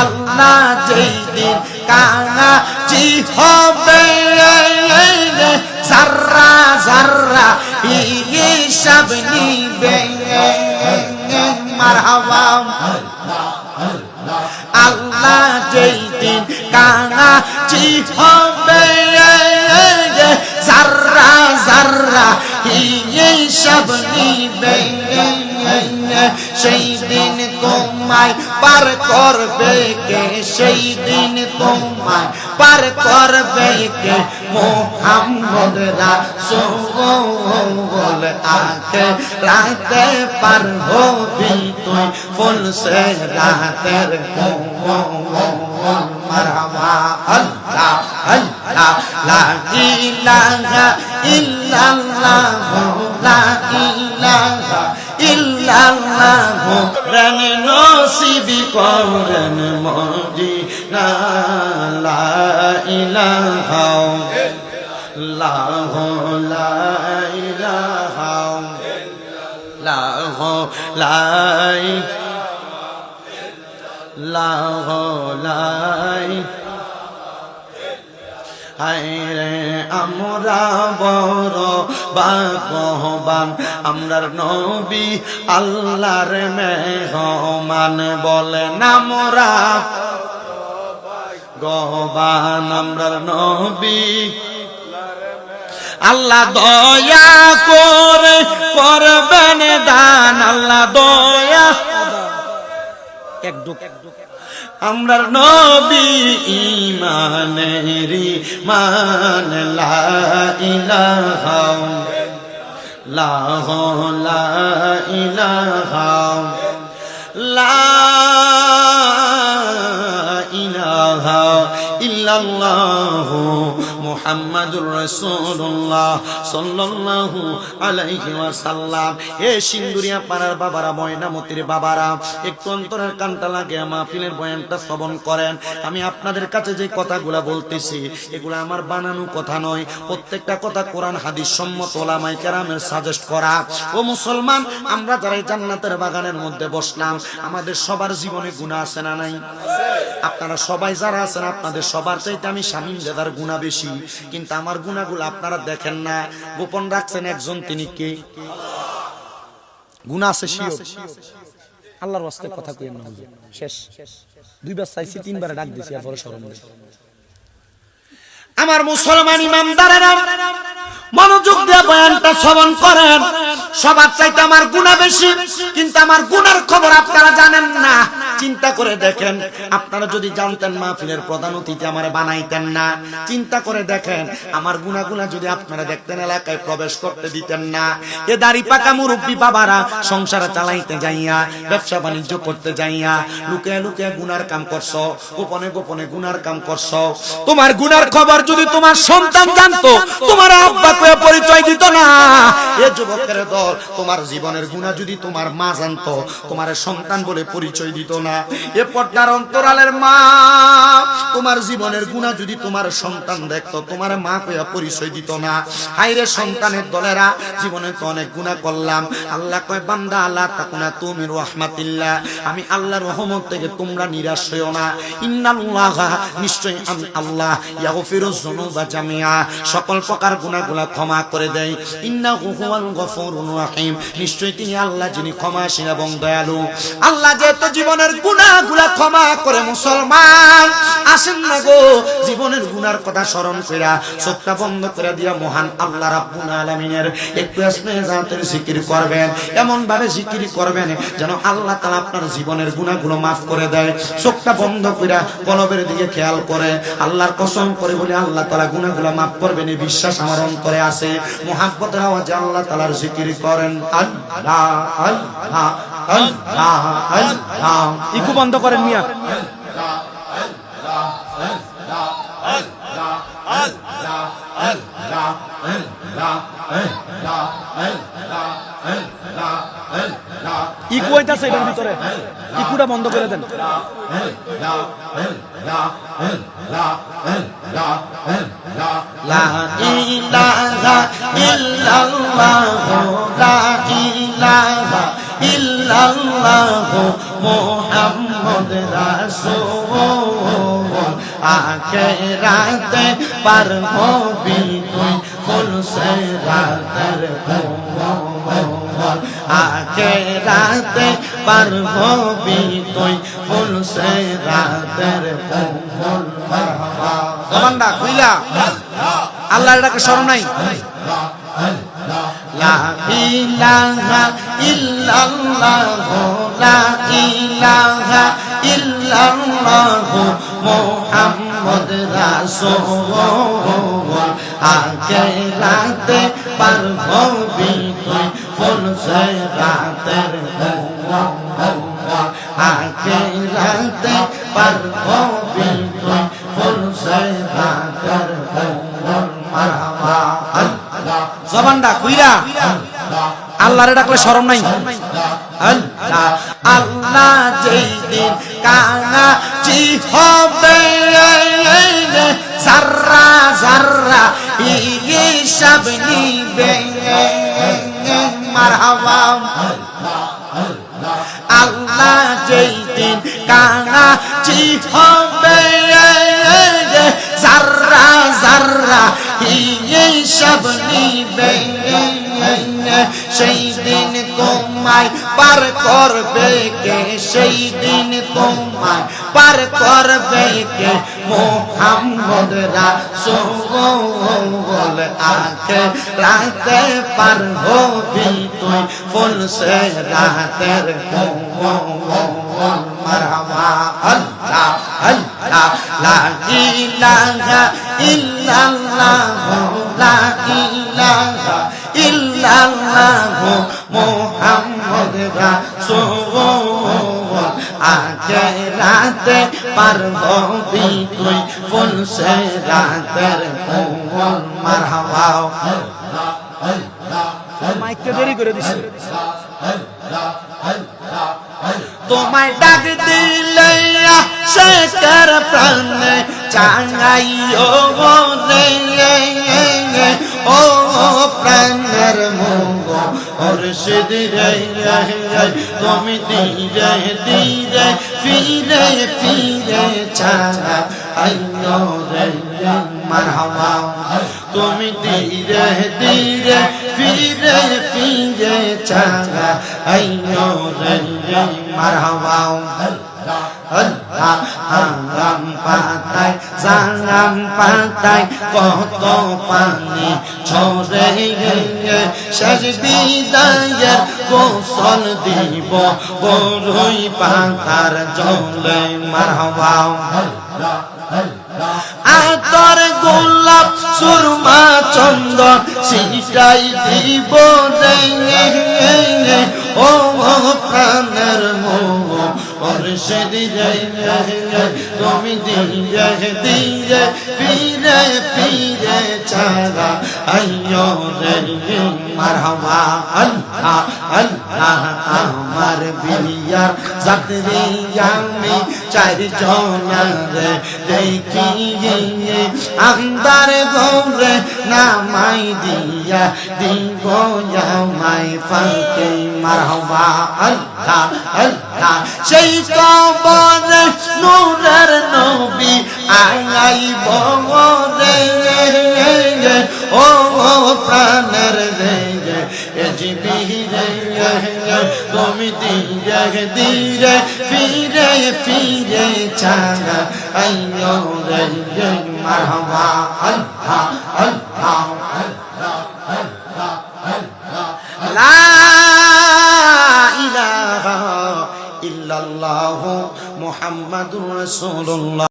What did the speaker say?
আল্লাহ যেই দিন কানাচি হবে জাররা জাররা হিসাব নিবে মারহাবা আল্লাহ যেই দিন কানাচি হবে জাররা জাররা হিসাব নিবে সেই দিন তোমায় পার করবে কে সেই দিন তোমায় পার করবে কে মোহাম্মদ রাসূল আকে রাতে পার হবি তুই ফুল সে রাতের মারহাবা আল্লাহ আল্লাহ লা ইলাহা ইল্লাল্লাহ লা ইলাহা ইল্লাল্লাহ রন নসিব করেন মদিনা লা ইলাহা ইল্লাল্লাহ লা ইলাহা ইল্লাল্লাহ লা ইলাহা হায়রে আমরা বড় ভাগ্যবান আমরার নবী আল্লাহর মেহমান বলেন আমরা গহবান আমরার নবী আল্লাহ দয়া করে করবেন দান আল্লাহ দয়া একদুক আমরার নবী ইমানেরি মান লা ইলাহা ইল্লাল্লাহ লা ইলাহা ইল্লাল্লাহ মুহাম্মাদুর রাসূলুল্লাহ সাল্লাল্লাহু আলাইহি ওয়াসাল্লাম। হে সিন্দুরিয়া পাড়ার বাবারা, ময়নামতির বাবারা, একটু অন্তরের কানটা লাগে মাহফিলের বয়ানটা শ্রবণ করেন। আমি আপনাদের কাছে যে কথাগুলা বলতেছি এগুলা আমার বানানো কথা নয়, প্রত্যেকটা কথা কোরআন হাদিস সম্মত ওলামায়ে কেরামের সাজেস্ট করা। ও মুসলমান, আমরা যারা এই জান্নাতের বাগানের মধ্যে বসলাম, আমাদের সবার জীবনে গুনাহ আছে না নাই? আপনারা সবাই যারা আছেন আপনাদের সবার চাইতে আমি শামীম দাদার গুনাহ বেশি, কিন্তু আমার গুনাহগুলো আপনারা দেখেন না, গোপন রাখছেন। একজন তিনি কে? গুনাহ আছে শিওর। আল্লাহর ওয়াস্তে কথা কইেন না হুজুর, শেষ। দুইবার চাইছি, তিনবার ডাক দিছি, এরপরে শরম নেই। আমার মুসলমান ইমামদারেরা মনোযোগ দিয়ে বয়ানটা শ্রবণ করেন। সবার চাইতে আমার গুনাহ বেশি, কিন্তু আমার গুনার খবর আপনারা জানেন না। চিন্তা করে দেখেন, আপনারা যদি জানতেন মাহফিলের প্রধান অতিথি আমারে বানাইতেন না। চিন্তা করে দেখেন, আমার গুনাহগুলা যদি আপনারা দেখতেন, এলাকায় প্রবেশ করতে দিতেন না। এ দাড়ি পাকা মুরব্বী বাবারা সংসার চালাইতে যাইয়া, ব্যবসা বাণিজ্য করতে যাইয়া লুকিয়ে লুকিয়ে গুনার কাম করছো, গোপনে গোপনে গুনার কাম করছো। তোমার গুনার খবর যদি তোমার সন্তান জানতো, তোমার আব্বা কয়ে পরিচয় দিত না। এ যুবকের দল, তোমার জীবনের গুনাহ যদি তোমার মা জানতো, তোমার সন্তান বলে পরিচয় দিত না। এ পর্দার অন্তরালের মা, তোমার জীবনের গুনাহ যদি তোমার সন্তান দেখতো, তোমার মা কইয়া পরিচয় দিত না। হায়রে সন্তানের দলেরা, জীবনে তো অনেক গুনাহ করলাম। আল্লাহ কয়, বান্দা আল্লাহ তাকুনা তুমি রাহমাতিল্লাহ, আমি আল্লাহর রহমত থেকে তোমরা নিরাশ হইও না। ইন্নাল্লাহা, নিশ্চয়ই আমি আল্লাহ, ইয়াগফিরুয যুনুবা জামিআ, সকল প্রকার গুনাহগুলা ক্ষমা করে দেয়। ইন্নাহু হুয়াল গফুরুর রহিম, নিশ্চয়ই তিনি আল্লাহ যিনি ক্ষমাশীল এবং দয়ালু। আল্লাহ যেহেতু জীবনের গুনাহগুলা ক্ষমা করে, মুসলমান আসেন না গো, জীবনের গুনার কথা স্মরণ কইরা চোখটা বন্ধ করে দিয়া মহান আল্লাহ রাব্বুল আলামিনের একটু ইসমে জাতের জিকির করবেন। এমন ভাবে জিকির করবেন যেন আল্লাহ তাআলা আপনার জীবনের গুনাহগুলো maaf করে দেয়। চোখটা বন্ধ কইরা কলবের দিকে খেয়াল করে আল্লাহর কসম করে বলে আল্লাহ তাআলা গুনাহগুলো maaf করবেন, এই বিশ্বাস আমার অন্তরে আছে। মুহাব্বতের আওয়াজে আল্লাহ তাআলার জিকির করেন। আল্লাহ আল্লাহ আল্লাহ আল্লাহ। ইকু বন্ধ করেন মিয়া। ইকু হইতাছে এর ভিতরে, ইকুটা বন্ধ করে দেন। লা ইলাহা ইল্লাল্লাহ, লা ইলাহা ইল্লাল্লাহ মোহাম্মদ রাসূল আখিরাতে পার হবি তুই ফুলসেরাতের কোমল আখিরাতে পার হবি তুই ফুলসেরাতের কোমল মারহাবা জবানটা খুইলা আল্লাহর ডাকে শরম নাই লা ইলাহা ইল্লাল্লাহ লা ইলাহা ইল্লাল্লাহ মুহাম্মদ রাসূল আখিরাতে পার হবি তুই ফুলসেরাতের কোমল আখিরাতে পার হবি তুই ফুলসেরাতের কোমল মারহাবা জবানটা খুইলা আল্লাহরে ডাকলে শরম নাই আল্লাহ আল্লাহ যেই দিন কানাচি হবে জাররা জাররা হিসাব নিবে মারহাবা আল্লাহ যেই দিন কানাচি হবে জাররা জাররা হিসাব নিবে সেই দিন তোমায় পার করবে কে সেই দিন তোমায় পার করবে কে মুহাম্মদ রাসূল আখিরাতে পার হবি তুই ফুলসেরাতের কোমল মারহাবা আল্লাহ আল্লাহ লা ইলাহা ইল্লাল্লাহ লা ইলাহা ইল্লাল্লাহ মুহাম্মদ রাসূল আখিরাতে পার হবি তুই ফুলসেরাতের কোমল মারহাবা মাইকটা দেরি করে দিছে তোমায় ডাক দিলে শেখর প্রাণে চাঙাইও বলে ও প্রাণের মঙ্গ মুর্শিদ রে তুমি ধীরে ধীরে ফিরে ফিরে চাঙা আইয়ো রে মারহাবা তুমি ধীরে ধীরে ফিরে ফিরে চাঙা আইয়ো রে মারহাবা আরাম পাতায় জারাম পাতায় কত পানি ঝরে শেষ বিদায়ের গোসল দিব বড়ই পাতার জলে মারহাবা আতর গোলাপ সুরমা চন্দন সিটাই দিব রে ও প্রাণের মোহ মুর্শিদ রে তুমি ধীরে ধীরে ফিরে ফিরে চারা আইয়ো রে মারহাবা আল্লাহ আল্লাহ আমার বিয়ার যাত্রী আমি চারজনারে দেখি আন্দার ঘরে নামাই দিয়া দিব আমায় ফাঁকে মারহাবা আল্লাহ আল্লাহ সেই কবরে নূরের নবী আইব রে ও প্রাণের রে জিবিরে তুমি ধীরে ধীরে ফিরে ফিরে চাঙা আইয়ো রে মারহাবা আল্লাহ আল্লাহ লা ইলাহা ইল্লাল্লাহু মুহাম্মাদুর রাসূলুল্লাহ।